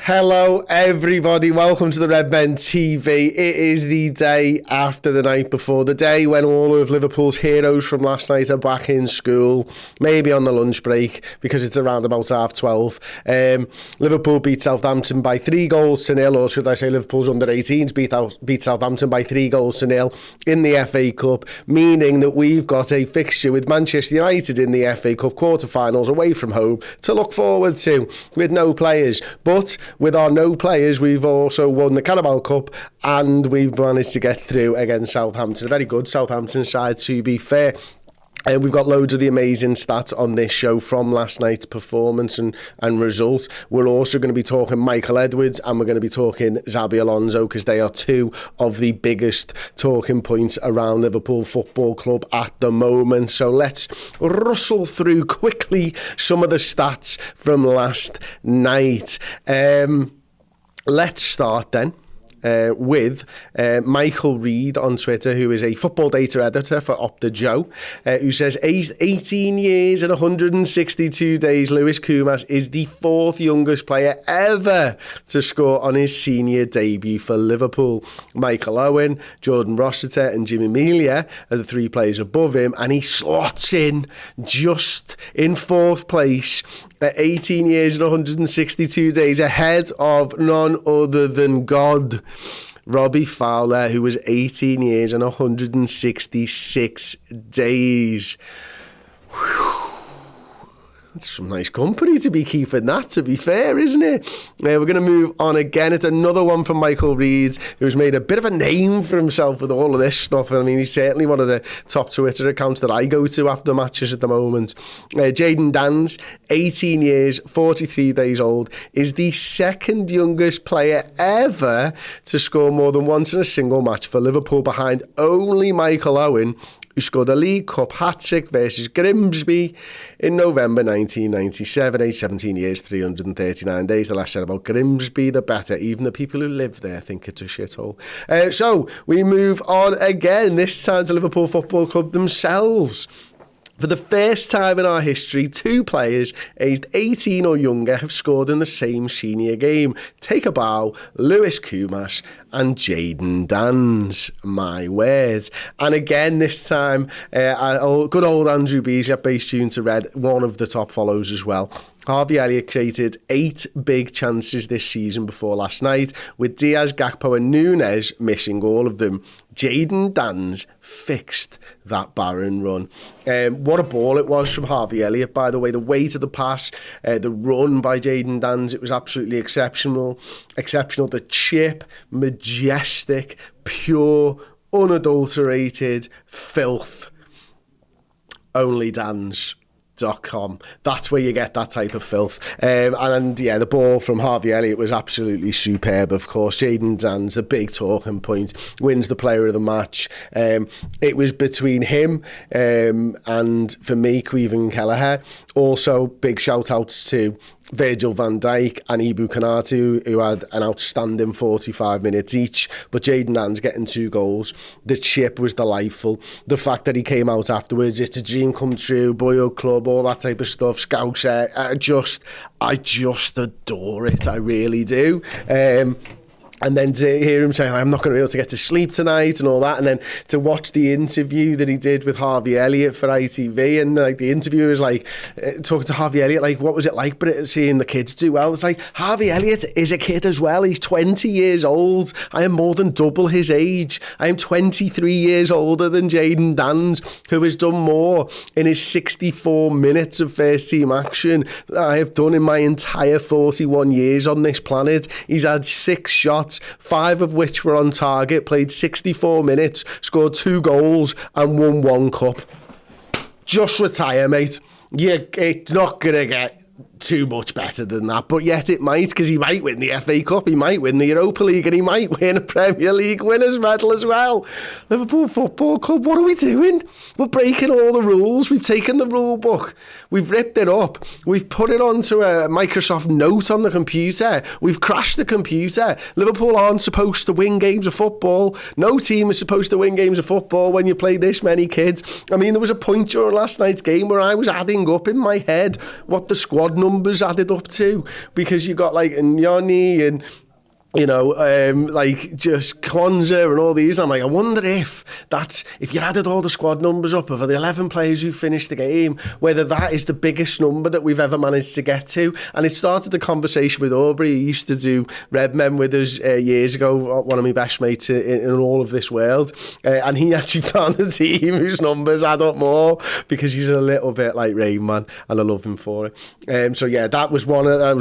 Hello everybody, welcome to the Redmen TV. It is the day after the night before, the day when all of Liverpool's heroes from last night are back in school, maybe on the lunch break because it's around about 12:30. Liverpool beat Southampton by 3-0, or should I say Liverpool's under-18s beat Southampton by 3-0 in the FA Cup, meaning that we've got a fixture with Manchester United in the FA Cup quarter-finals away from home to look forward to with no players. But with our no players, we've also won the Carabao Cup and we've managed to get through against Southampton. A very good Southampton side, to be fair. We've got loads of the amazing stats on this show from last night's performance and result. We're also going to be talking Michael Edwards and we're going to be talking Xabi Alonso because they are two of the biggest talking points around Liverpool Football Club at the moment. So let's rustle through quickly some of the stats from last night. Let's start then with Michael Reed on Twitter, who is a football data editor for Opta Joe, who says, aged 18 years and 162 days, Lewis Koumas is the fourth youngest player ever to score on his senior debut for Liverpool. Michael Owen, Jordan Rossiter and Jim Emilia are the three players above him, and he slots in just in fourth place at 18 years and 162 days, ahead of none other than God, Robbie Fowler, who was 18 years and 166 days. Whew. It's some nice company to be keeping that, to be fair, isn't it? We're going to move on again. It's another one from Michael Reed, who's made a bit of a name for himself with all of this stuff. I mean, he's certainly one of the top Twitter accounts that I go to after matches at the moment. Jayden Danns, 18 years, 43 days old, is the second youngest player ever to score more than once in a single match for Liverpool, behind only Michael Owen, who scored a League Cup hat-trick versus Grimsby in November 1997, aged 17 years, 339 days. The less said about Grimsby, the better. Even the people who live there think it's a shithole. So we move on again, this time to Liverpool Football Club themselves. For the first time in our history, two players aged 18 or younger have scored in the same senior game. Take a bow, Lewis Koumas and Jayden Danns. My words. And again, this time, good old Andrew Bees at Base Tune to Red, one of the top follows as well. Harvey Elliott created 8 big chances this season before last night, with Diaz, Gakpo and Núñez missing all of them. Jayden Danns fixed that barren run. What a ball it was from Harvey Elliott, by the way. The weight of the pass, the run by Jayden Danns, it was absolutely exceptional. The chip, majestic, pure, unadulterated filth. Only Danns.com. That's where you get that type of filth. And yeah, the ball from Harvey Elliott was absolutely superb, of course. Jayden Danns, the big talking point, wins the player of the match. It was between him and, for me, Caoimhin Kelleher. Also, big shout-outs to Virgil van Dijk and Ibu Konatu, who had an outstanding 45 minutes each, but Jayden Danns getting 2 goals. The chip was delightful. The fact that he came out afterwards, it's a dream come true, boyhood club, all that type of stuff, Scouser, I just adore it, I really do. And then to hear him saying, I'm not going to be able to get to sleep tonight and all that. And then to watch the interview that he did with Harvey Elliott for ITV. And like the interviewer was like, talking to Harvey Elliott, like, what was it like seeing the kids do well? It's like, Harvey Elliott is a kid as well. He's 20 years old. I am more than double his age. I am 23 years older than Jayden Danns, who has done more in his 64 minutes of first team action than I have done in my entire 41 years on this planet. He's had 6 shots, 5 of which were on target, played 64 minutes, scored 2 goals and won 1 cup. Just retire, mate. It's not going to get too much better than that, but yet it might, because he might win the FA Cup, he might win the Europa League, and he might win a Premier League winners medal as well. Liverpool Football Club, what are we doing? We're breaking all the rules. We've taken the rule book, we've ripped it up, we've put it onto a Microsoft Note on the computer, we've crashed the computer. Liverpool aren't supposed to win games of football. No team is supposed to win games of football when you play this many kids. I mean, there was a point during last night's game where I was adding up in my head what the squad number numbers added up to, because you got like Nyoni and like just Kwanzaa and all these. I'm like, I wonder if you added all the squad numbers up of the 11 players who finished the game, whether that is the biggest number that we've ever managed to get to. And it started the conversation with Aubrey, who used to do Redmen with us years ago, one of my best mates in all of this world. And he actually found a team whose numbers add up more, because he's a little bit like Rain Man, and I love him for it. So yeah, that was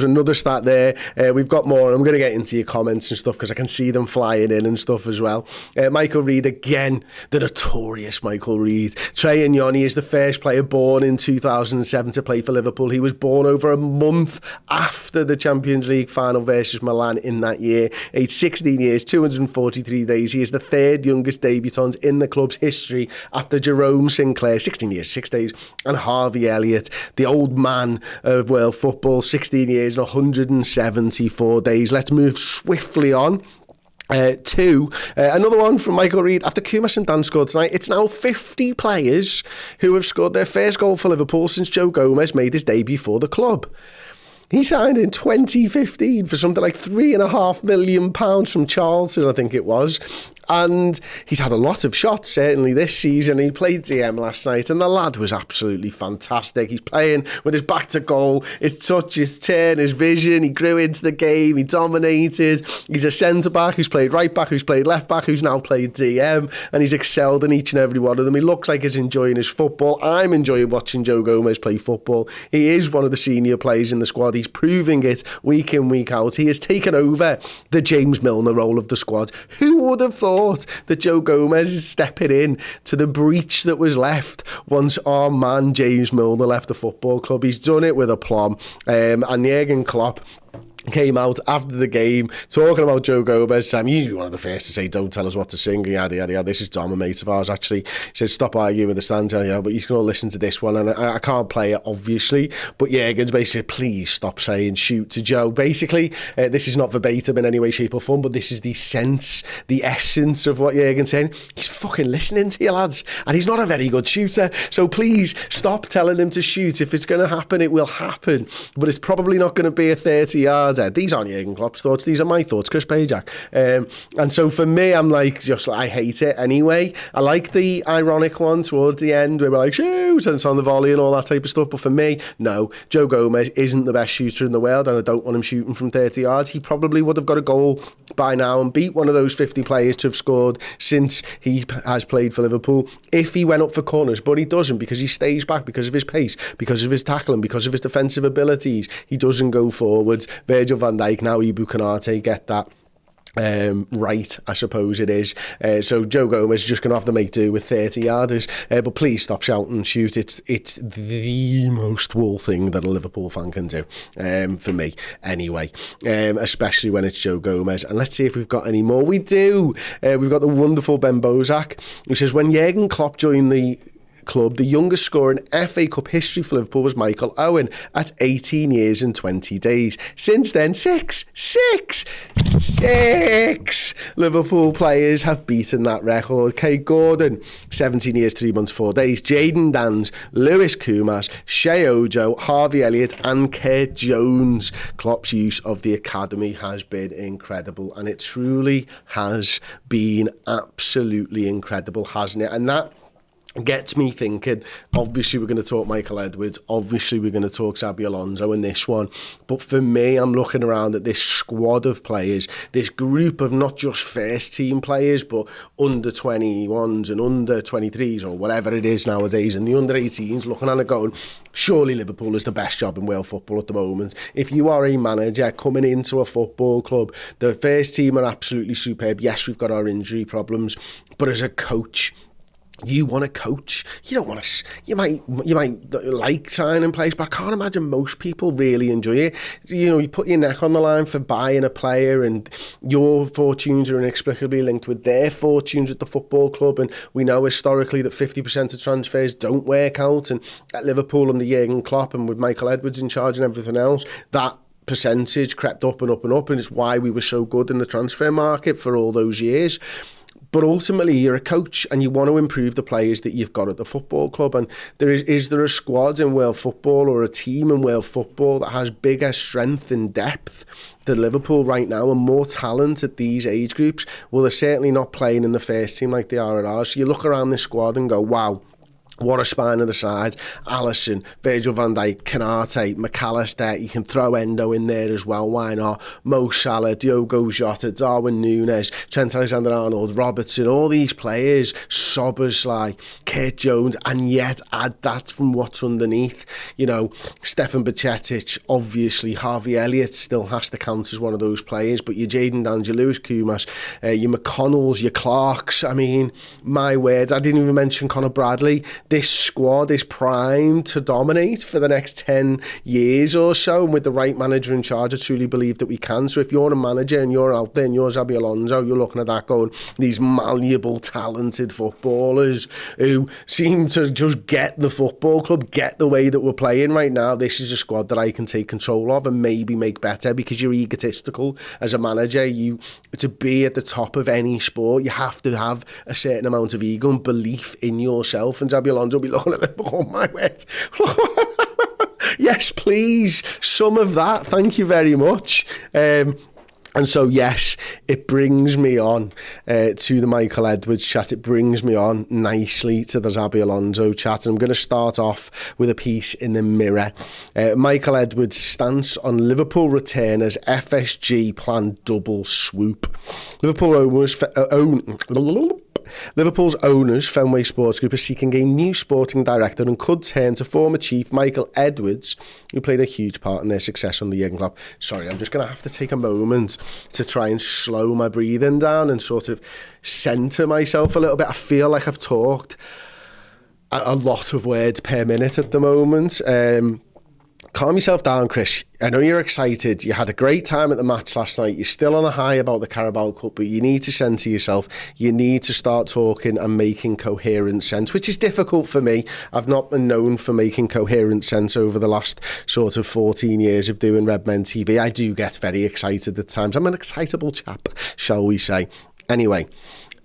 another stat there. We've got more, and I'm going to get into your comments and stuff, because I can see them flying in and stuff as well. Michael Reid again, the notorious Michael Reid. Trey Nyoni is the first player born in 2007 to play for Liverpool. He was born over a month after the Champions League final versus Milan in that year. Aged 16 years, 243 days. He is the third youngest debutant in the club's history, after Jerome Sinclair, 16 years, 6 days, and Harvey Elliott, the old man of world football, 16 years and 174 days. Let's move swiftly on to another one from Michael Reid. After Koumas and Dan scored tonight, it's now 50 players who have scored their first goal for Liverpool since Joe Gomez made his debut for the club. He signed in 2015 for something like £3.5 million from Charlton, I think it was. And he's had a lot of shots, certainly this season. He played DM last night, and the lad was absolutely fantastic. He's playing with his back to goal, his touch, his turn, his vision. He grew into the game, he dominated. He's a centre-back who's played right-back, who's played left-back, who's now played DM, and he's excelled in each and every one of them. He looks like he's enjoying his football. I'm enjoying watching Joe Gomez play football. He is one of the senior players in the squad. He's proving it week in, week out. He has taken over the James Milner role of the squad. Who would have thought that Joe Gomez is stepping in to the breach that was left once our man James Milner left the football club? He's done it with aplomb. And Jurgen Klopp came out after the game talking about Joe Gomez. Sam, you're one of the first to say, don't tell us what to sing, yada yada yada. This is Dom, a mate of ours, actually. He said, stop arguing with the stand, yeah, but he's going to listen to this one, and I can't play it, obviously, but Jurgen's basically, please stop saying shoot to Joe. Basically, this is not verbatim in any way, shape or form, but this is the sense, the essence of what Jurgen's saying. He's fucking listening to you, lads, and he's not a very good shooter, so please stop telling him to shoot. If it's going to happen, it will happen, but it's probably not going to be a 30-yarder. These aren't Jurgen Klopp's thoughts, these are my thoughts, Chris Pajak. And so for me, I'm like, I hate it anyway. I like the ironic one towards the end where we're like, shoot, and it's on the volley and all that type of stuff. But for me, no, Joe Gomez isn't the best shooter in the world, and I don't want him shooting from 30 yards. He probably would have got a goal by now and beat one of those 50 players to have scored since he has played for Liverpool if he went up for corners, but he doesn't, because he stays back because of his pace, because of his tackling, because of his defensive abilities. He doesn't go forwards. Virgil van Dijk, now Ibu Konate get that right, I suppose it is. So Joe Gomez is just going to have to make do with 30-yarders. But please stop shouting shoot. It's the most wool thing that a Liverpool fan can do, for me anyway, especially when it's Joe Gomez. And let's see if we've got any more. We do. We've got the wonderful Ben Bozak, who says, when Jurgen Klopp joined the club, the youngest scorer in FA Cup history for Liverpool was Michael Owen at 18 years and 20 days. Since then, six Liverpool players have beaten that record. Kay Gordon, 17 years, 3 months, 4 days. Jayden Danns, Lewis Koumas, Shea Ojo, Harvey Elliott and Kurt Jones. Klopp's use of the academy has been incredible, and it truly has been absolutely incredible, hasn't it? And that gets me thinking. Obviously, we're going to talk Michael Edwards. Obviously, we're going to talk Xabi Alonso in this one. But for me, I'm looking around at this squad of players, this group of not just first team players, but under 21s and under 23s or whatever it is nowadays, and the under 18s, looking at it going, surely Liverpool is the best job in world football at the moment. If you are a manager coming into a football club, the first team are absolutely superb. Yes, we've got our injury problems, but as a coach, you want to coach. You don't want to. You might like signing players, but I can't imagine most people really enjoy it. You know, you put your neck on the line for buying a player, and your fortunes are inexplicably linked with their fortunes at the football club. And we know historically that 50% of transfers don't work out. And at Liverpool under Jurgen Klopp and with Michael Edwards in charge and everything else, that percentage crept up and up and up, and it's why we were so good in the transfer market for all those years. But ultimately, you're a coach and you want to improve the players that you've got at the football club. And is there a squad in world football or a team in world football that has bigger strength and depth than Liverpool right now and more talent at these age groups? Well, they're certainly not playing in the first team like they are at ours. So you look around this squad and go, wow, what a spine of the sides. Alisson, Virgil van Dijk, Canate, McAllister. You can throw Endo in there as well. Why not? Mo Salah, Diogo Jota, Darwin Núñez, Trent Alexander-Arnold, Robertson, all these players, Szoboszlai, Kurt Jones, and yet add that from what's underneath. You know, Stefan Bajcetic, obviously Harvey Elliott still has to count as one of those players, but your Jadon Danjo, Lewis Kumas, your McConnells, your Clarks. I mean, my words, I didn't even mention Conor Bradley. This squad is primed to dominate for the next 10 years or so, and with the right manager in charge, I truly believe that we can. So if you're a manager and you're out there and you're Xabi Alonso, you're looking at that going, these malleable, talented footballers who seem to just get the football club, get the way that we're playing right now, this is a squad that I can take control of and maybe make better, because you're egotistical as a manager. You, to be at the top of any sport, you have to have a certain amount of ego and belief in yourself, and Xabi Alonso will be looking at them, oh my word. Yes, please, some of that, thank you very much. And so, yes, it brings me on to the Michael Edwards chat. It brings me on nicely to the Xabi Alonso chat. I'm going to start off with a piece in the Mirror. Michael Edwards' stance on Liverpool returners, FSG plan double swoop. Liverpool's owners, Fenway Sports Group, are seeking a new sporting director and could turn to former chief Michael Edwards, who played a huge part in their success under Jurgen Klopp. Sorry, I'm just going to have to take a moment to try and slow my breathing down and sort of centre myself a little bit. I feel like I've talked a lot of words per minute at the moment. Calm yourself down, Chris. I know you're excited. You had a great time at the match last night. You're still on a high about the Carabao Cup, but you need to centre yourself. You need to start talking and making coherent sense, which is difficult for me. I've not been known for making coherent sense over the last sort of 14 years of doing Redmen TV. I do get very excited at times. I'm an excitable chap, shall we say. Anyway,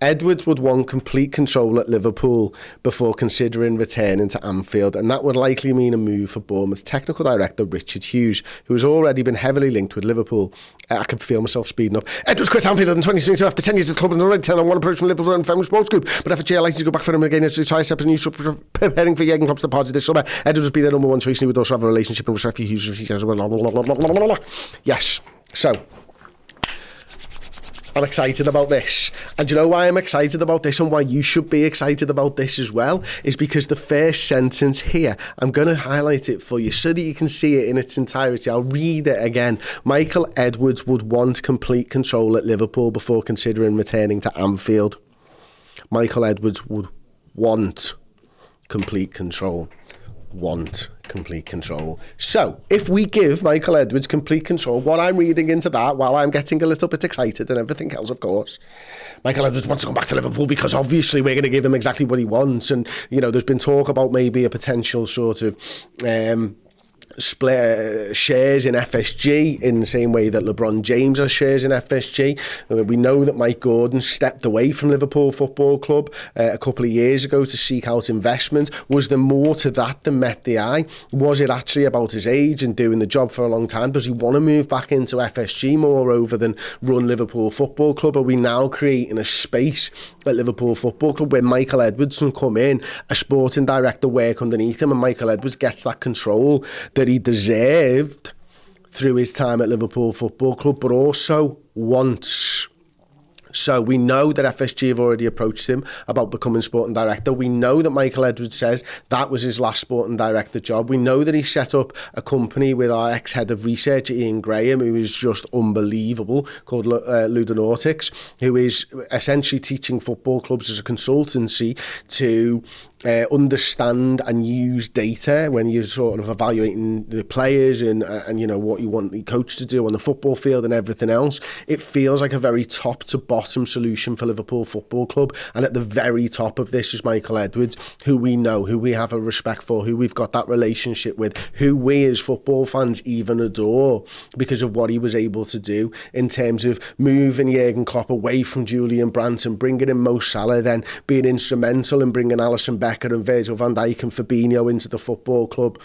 Edwards would want complete control at Liverpool before considering returning to Anfield, and that would likely mean a move for Bournemouth's technical director Richard Hughes, who has already been heavily linked with Liverpool. I can feel myself speeding up. Edwards quit Anfield in 2022 after 10 years at the club and already 10 on one approach from Liverpool and Fenway Sports Group, but FSG are likely to go back for him again as he tries to step a new preparing for Jurgen Klopp's departure this summer. Edwards would be their number one choice, and he would also have a relationship and respect for Hughes. Yes, so I'm excited about this. And you know why I'm excited about this and why you should be excited about this as well? Is because the first sentence here, I'm going to highlight it for you so that you can see it in its entirety. I'll read it again. Michael Edwards would want complete control at Liverpool before considering returning to Anfield. Michael Edwards would want complete control. Want complete control. So, if we give Michael Edwards complete control, what I'm reading into that, while I'm getting a little bit excited and everything else, of course, Michael Edwards wants to come back to Liverpool because obviously we're going to give him exactly what he wants. And, you know, there's been talk about maybe a potential sort of split shares in FSG in the same way that LeBron James has shares in FSG. We know that Mike Gordon stepped away from Liverpool Football Club a couple of years ago to seek out investment. Was there more to that than met the eye? Was it actually about his age and doing the job for a long time? Does he want to move back into FSG moreover than run Liverpool Football Club? Are we now creating a space at Liverpool Football Club where Michael Edwards can come in, a sporting director work underneath him, and Michael Edwards gets that control that he deserved through his time at Liverpool Football Club, but also wants? So we know that FSG have already approached him about becoming sporting director. We know that Michael Edwards says that was his last sporting director job. We know that he set up a company with our ex-head of research, Ian Graham, who is just unbelievable, called Ludonautics, who is essentially teaching football clubs as a consultancy to understand and use data when you're sort of evaluating the players and you know what you want the coach to do on the football field and everything else. It feels like a very top to bottom solution for Liverpool Football Club, and at the very top of this is Michael Edwards, who we know, who we have a respect for, who we've got that relationship with, who we as football fans even adore because of what he was able to do in terms of moving Jurgen Klopp away from Julian Brandt and bringing in Mo Salah, then being instrumental in bringing Alisson Becker and Virgil van Dijk and Fabinho into the football club.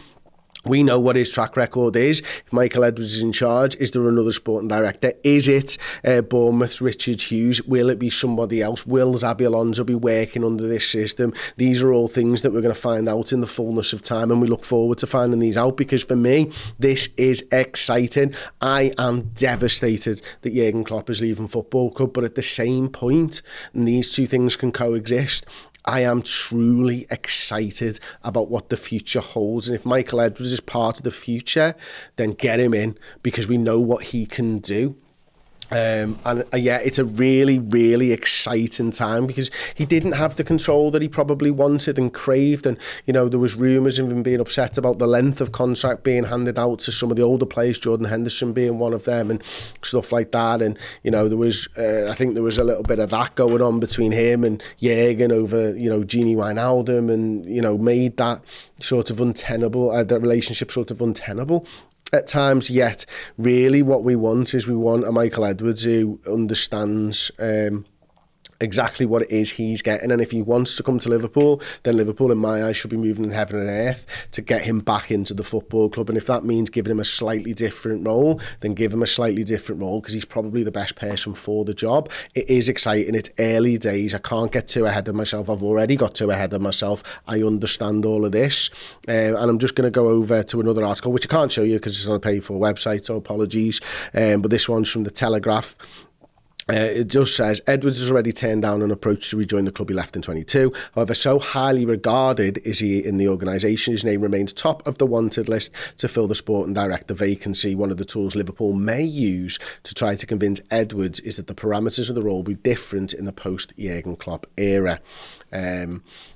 We know what his track record is. If Michael Edwards is in charge, is there another sporting director? Is it Bournemouth's Richard Hughes? Will it be somebody else? Will Xabi Alonso be working under this system? These are all things that we're going to find out in the fullness of time, and we look forward to finding these out, because for me, this is exciting. I am devastated that Jurgen Klopp is leaving football club, but at the same point, and these two things can coexist, I am truly excited about what the future holds. And if Michael Edwards is part of the future, then get him in, because we know what he can do. Yeah, it's a really, really exciting time, because he didn't have the control that he probably wanted and craved. And, you know, there was rumours of him being upset about the length of contract being handed out to some of the older players, Jordan Henderson being one of them and stuff like that. And, you know, there was, I think there was a little bit of that going on between him and Jurgen over, you know, Gini Wijnaldum, and, you know, made that sort of untenable, that relationship sort of untenable at times. Yet really what we want is, we want a Michael Edwards who understands exactly what it is he's getting, and if he wants to come to Liverpool, then Liverpool in my eyes should be moving in heaven and earth to get him back into the football club. And if that means giving him a slightly different role, then give him a slightly different role, because he's probably the best person for the job. It is exciting, it's early days, I can't get too ahead of myself. I've already got too ahead of myself. I understand all of this, and I'm just going to go over to another article which I can't show you because it's on a paid for website, so apologies, but this one's from the Telegraph. It just says, Edwards has already turned down an approach to rejoin the club he left in 22. However, so highly regarded is he in the organisation, his name remains top of the wanted list to fill the sporting director vacancy. One of the tools Liverpool may use to try to convince Edwards is that the parameters of the role will be different in the post-Jurgen Klopp era.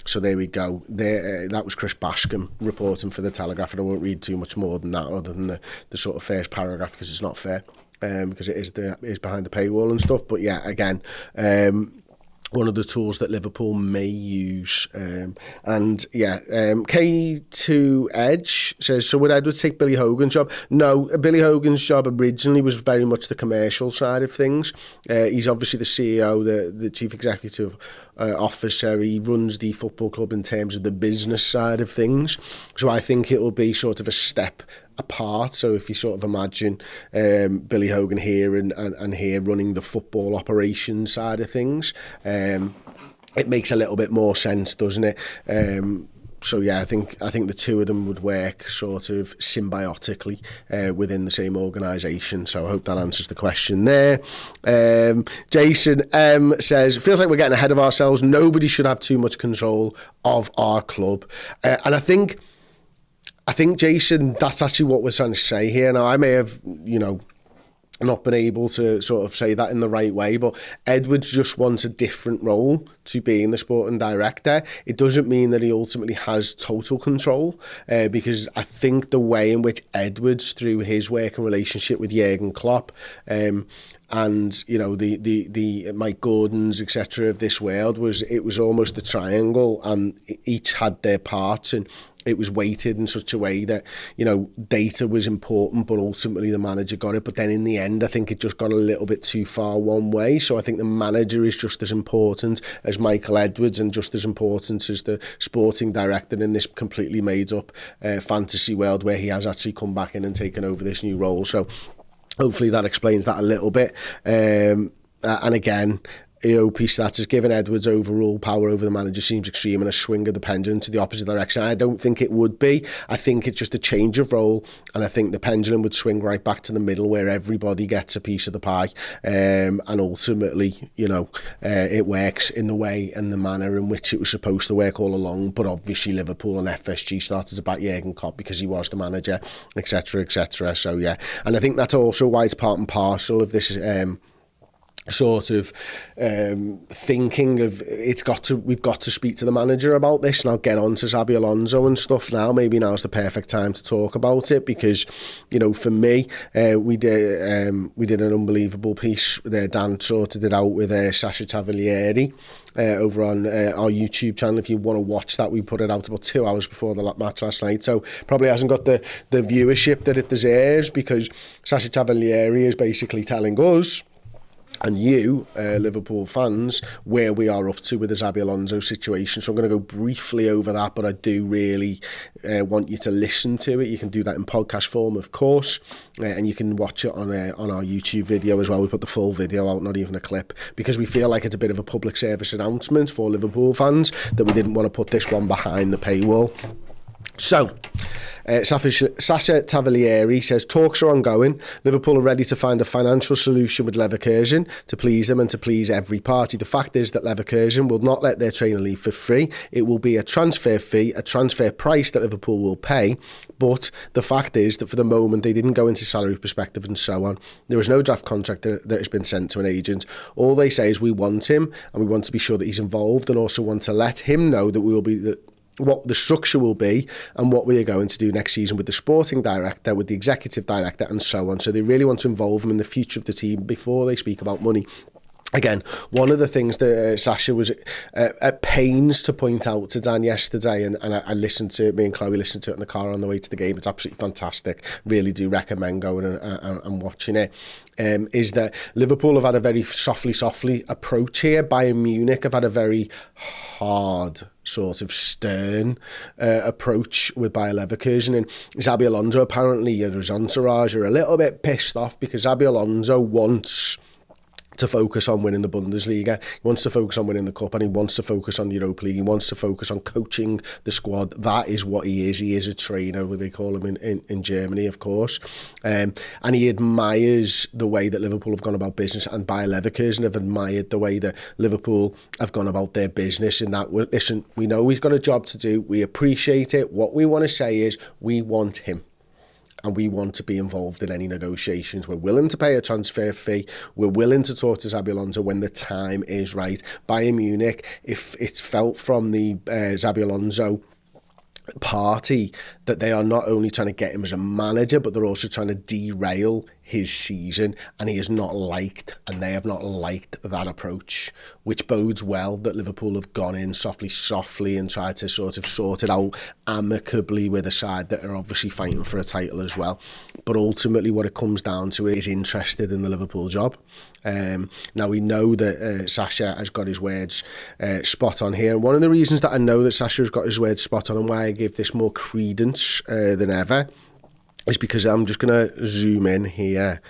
So there we go. That was Chris Bascom reporting for the Telegraph, and I won't read too much more than that, other than the sort of first paragraph, because it's not fair. Because it is behind the paywall and stuff. But yeah, again, one of the tools that Liverpool may use. K2 Edge says, so would Edwards take Billy Hogan's job? No, Billy Hogan's job originally was very much the commercial side of things. He's obviously the CEO, the chief executive officer. He runs the football club in terms of the business side of things. So I think it will be sort of a step apart. So if you sort of imagine Billy Hogan here and here running the football operations side of things, it makes a little bit more sense, doesn't it? So yeah, I think the two of them would work sort of symbiotically within the same organisation. So I hope that answers the question there. Jason M says, feels like we're getting ahead of ourselves. Nobody should have too much control of our club. And I think, Jason, that's actually what we're trying to say here. Now, I may have, you know, not been able to sort of say that in the right way, but Edwards just wants a different role to being the sporting director. It doesn't mean that he ultimately has total control, because I think the way in which Edwards, through his working relationship with Jurgen Klopp, and you know the Mike Gordons, etc. of this world, it was almost a triangle, and each had their parts, and it was weighted in such a way that, you know, data was important, but ultimately the manager got it. But then in the end, I think it just got a little bit too far one way. So I think the manager is just as important as Michael Edwards, and just as important as the sporting director in this completely made up fantasy world where he has actually come back in and taken over this new role. So hopefully that explains that a little bit. And again, EOP stats has given Edwards overall power over the manager seems extreme, and a swing of the pendulum to the opposite direction. I don't think it would be. I think it's just a change of role, and I think the pendulum would swing right back to the middle where everybody gets a piece of the pie, and ultimately, you know, it works in the way and the manner in which it was supposed to work all along. But obviously Liverpool and FSG started to back Jurgen Klopp because he was the manager, etc., etc. So yeah, and I think that's also why it's part and parcel of this sort of thinking of we've got to speak to the manager about this now, get on to Xabi Alonso and stuff now. Maybe now's the perfect time to talk about it, because for me, we did an unbelievable piece there. Dan sorted it out with Sasha Tavalieri over on our YouTube channel. If you want to watch that, we put it out about 2 hours before the match last night, so probably hasn't got the viewership that it deserves, because Sasha Tavalieri is basically telling us and you, Liverpool fans, where we are up to with the Xabi Alonso situation. So I'm going to go briefly over that, but I do really want you to listen to it. You can do that in podcast form, of course, and you can watch it on our YouTube video as well. We put the full video out, not even a clip, because we feel like it's a bit of a public service announcement for Liverpool fans that we didn't want to put this one behind the paywall. So, Sasha Tavalieri says, talks are ongoing. Liverpool are ready to find a financial solution with Leverkusen to please them and to please every party. The fact is that Leverkusen will not let their trainer leave for free. It will be a transfer fee, a transfer price that Liverpool will pay. But the fact is that for the moment, they didn't go into salary perspective and so on. There is no draft contract that has been sent to an agent. All they say is we want him, and we want to be sure that he's involved, and also want to let him know that we will be what the structure will be and what we are going to do next season with the sporting director, with the executive director, and so on. So they really want to involve him in the future of the team before they speak about money. Again, one of the things that Sasha was at pains to point out to Dan yesterday, and I listened to it, me and Chloe listened to it in the car on the way to the game. It's absolutely fantastic. Really do recommend going and watching it. Is that Liverpool have had a very softly approach here. Bayern Munich have had a very hard, sort of stern approach with Bayer Leverkusen, and Xabi Alonso apparently and his entourage are a little bit pissed off because Xabi Alonso wants to focus on winning the Bundesliga. He wants to focus on winning the Cup, and he wants to focus on the Europa League. He wants to focus on coaching the squad. That is what he is. He is a trainer, what they call him in Germany, of course. And he admires the way that Liverpool have gone about business, and Bayer Leverkusen have admired the way that Liverpool have gone about their business. In that, listen, we know he's got a job to do. We appreciate it. What we want to say is we want him, and we want to be involved in any negotiations. We're willing to pay a transfer fee. We're willing to talk to Xabi Alonso when the time is right. Bayern Munich, if it's felt from the Xabi Alonso party that they are not only trying to get him as a manager, but they're also trying to derail his season, and he is not liked, and they have not liked that approach, which bodes well that Liverpool have gone in softly and tried to sort of sort it out amicably with a side that are obviously fighting for a title as well. But ultimately what it comes down to is interested in the Liverpool job. Now we know that Sasha has got his words spot on here, and one of the reasons that I know that Sasha has got his words spot on and why I give this more credence than ever is because I'm just going to zoom in here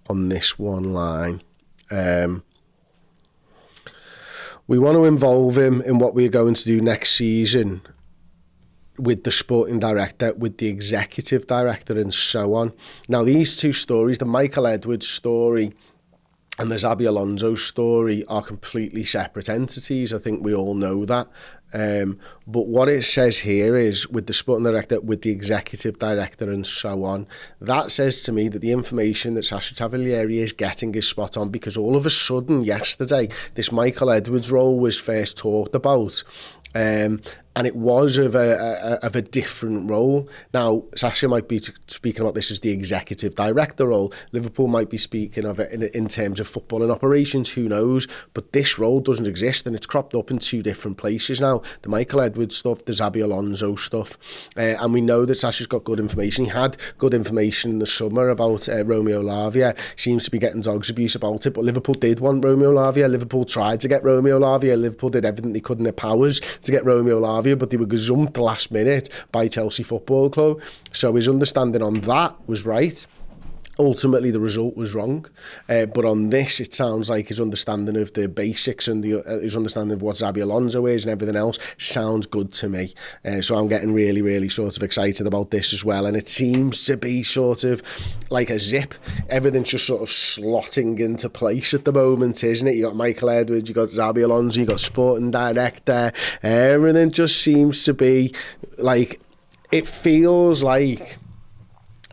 on this one line. We want to involve him in what we're going to do next season with the sporting director, with the executive director, and so on. Now, these two stories, the Michael Edwards story and the Xabi Alonso story, are completely separate entities. I think we all know that. But what it says here is with the sporting director, with the executive director, and so on, that says to me that the information that Sasha Tavalieri is getting is spot on, because all of a sudden yesterday, this Michael Edwards role was first talked about. And it was of a different role. Now, Sasha might be speaking about this as the executive director role. Liverpool might be speaking of it in terms of football and operations, who knows? But this role doesn't exist, and it's cropped up in two different places now. The Michael Edwards stuff, the Xabi Alonso stuff. And we know that Sasha's got good information. He had good information in the summer about Romeo Lavia. Seems to be getting dog's abuse about it, but Liverpool did want Romeo Lavia. Liverpool tried to get Romeo Lavia. Liverpool did everything they could in their powers to get Romeo Lavia, but they were gazumped last minute by Chelsea Football Club. So his understanding on that was right. Ultimately, the result was wrong. But on this, it sounds like his understanding of the basics and his understanding of what Xabi Alonso is and everything else sounds good to me. So I'm getting really, really sort of excited about this as well. And it seems to be sort of like a zip. Everything's just sort of slotting into place at the moment, isn't it? You got Michael Edwards, you got Xabi Alonso, you got sporting director. Everything just seems to be like, it feels like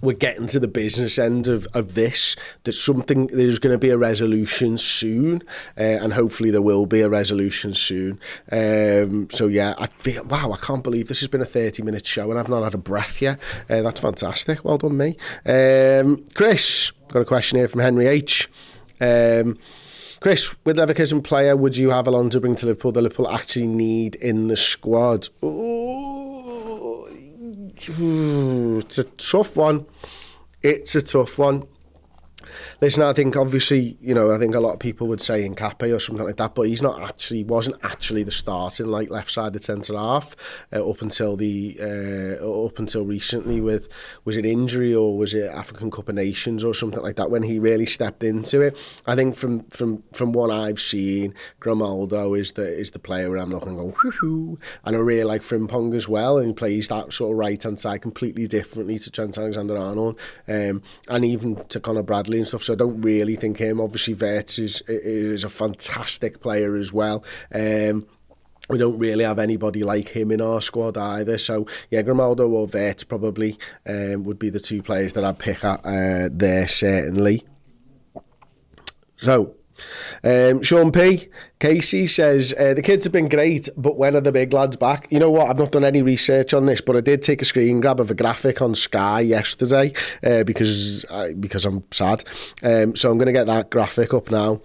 we're getting to the business end of this, there's going to be a resolution soon, and hopefully there will be a resolution soon. So yeah, I feel, wow, I can't believe this has been a 30-minute show and I've not had a breath yet. That's fantastic. Well done, me. Chris, got a question here from Henry H. Chris, with Leverkusen player, would you have Alonso bring to Liverpool? The Liverpool actually need in the squad. It's a tough one. Listen, I think obviously, I think a lot of people would say Nkape or something like that, but wasn't actually the starting left-sided centre half up until recently with, was it injury or was it African Cup of Nations or something like that when he really stepped into it. I think from what I've seen, Grimaldo is the player where I'm not going to go whoo-hoo, and I really like Frimpong as well, and he plays that sort of right-hand side completely differently to Trent Alexander-Arnold, and even to Conor Bradley and stuff, so I don't really think him. Obviously Wirtz is a fantastic player as well. We don't really have anybody like him in our squad either, so yeah, Grimaldo or Wirtz probably would be the two players that I'd pick at there, certainly. So Sean P. Casey says, the kids have been great, but when are the big lads back? You know what, I've not done any research on this, but I did take a screen grab of a graphic on Sky yesterday because I'm sad. So I'm going to get that graphic up now.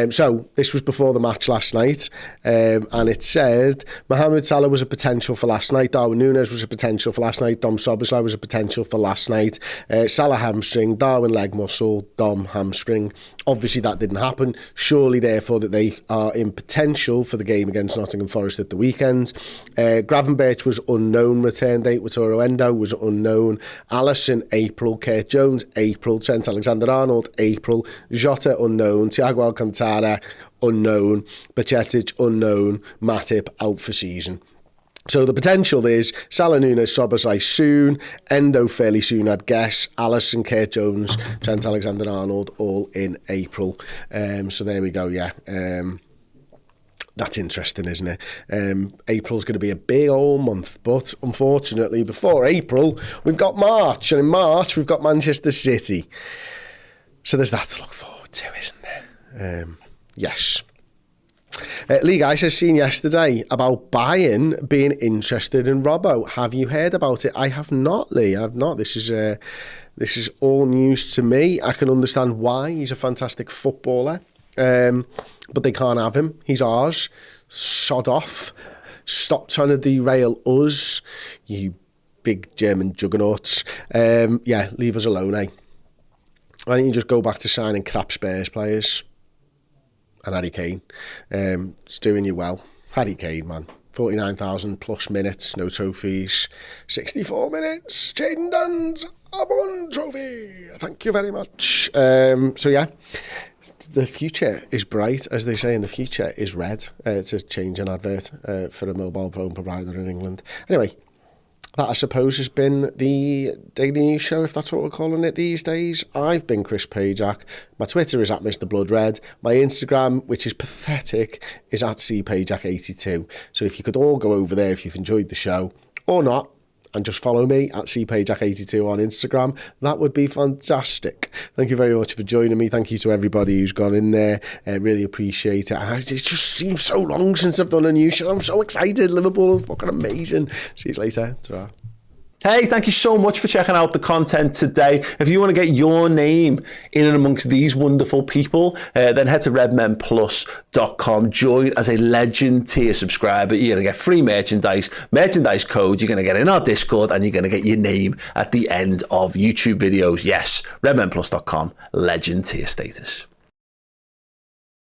So this was before the match last night, and it said Mohamed Salah was a potential for last night, Darwin Núñez was a potential for last night, Dom Szoboszlai was a potential for last night, Salah hamstring, Darwin leg muscle, Dom hamstring. Obviously that didn't happen, surely therefore that they are in potential for the game against Nottingham Forest at the weekend. Gravenberch was unknown, return date. Wataru Endo was unknown. Alisson, April. Kurt Jones, April. Trent Alexander-Arnold, April. Jota, unknown. Thiago Alcantara, unknown. Bajcetic, unknown. Matip, out for season. So the potential is Salah, Núñez, Szoboszlai soon, Endo fairly soon, I'd guess, Alisson, Kurt Jones, Trent Alexander-Arnold, all in April. So there we go, yeah. That's interesting, isn't it? April's going to be a big old month, but unfortunately, before April, we've got March, and in March, we've got Manchester City. So there's that to look forward to, isn't there? Yes. Lee Guy says, seen yesterday about Bayern being interested in Robbo. Have you heard about it? I have not, Lee. I have not. This is all news to me. I can understand why. He's a fantastic footballer. But they can't have him. He's ours. Sod off. Stop trying to derail us, you big German juggernauts. Yeah, leave us alone, eh? Why don't you just go back to signing crap Spurs players? And Harry Kane. It's doing you well. Harry Kane, man. 49,000 plus minutes, no trophies. 64 minutes, Jayden Dunn's one trophy. Thank you very much. So yeah, the future is bright, as they say, and the future is red. To change an advert for a mobile phone provider in England. Anyway, that I suppose has been the Daily News Show, if that's what we're calling it these days. I've been Chris Pajak. My Twitter is at Mr. Blood Red. My Instagram, which is pathetic, is at cpajak82. So if you could all go over there if you've enjoyed the show, or not, and just follow me at cpajak82 on Instagram, that would be fantastic. Thank you very much for joining me. Thank you to everybody who's gone in there. Really appreciate it. And it just seems so long since I've done a new show. I'm so excited. Liverpool are fucking amazing. See you later. Ta-ra. Hey, thank you so much for checking out the content today. If you want to get your name in and amongst these wonderful people, then head to redmenplus.com. Join as a Legend tier subscriber. You're going to get free merchandise codes. You're going to get in our Discord, and you're going to get your name at the end of YouTube videos. Yes, redmenplus.com, Legend tier status.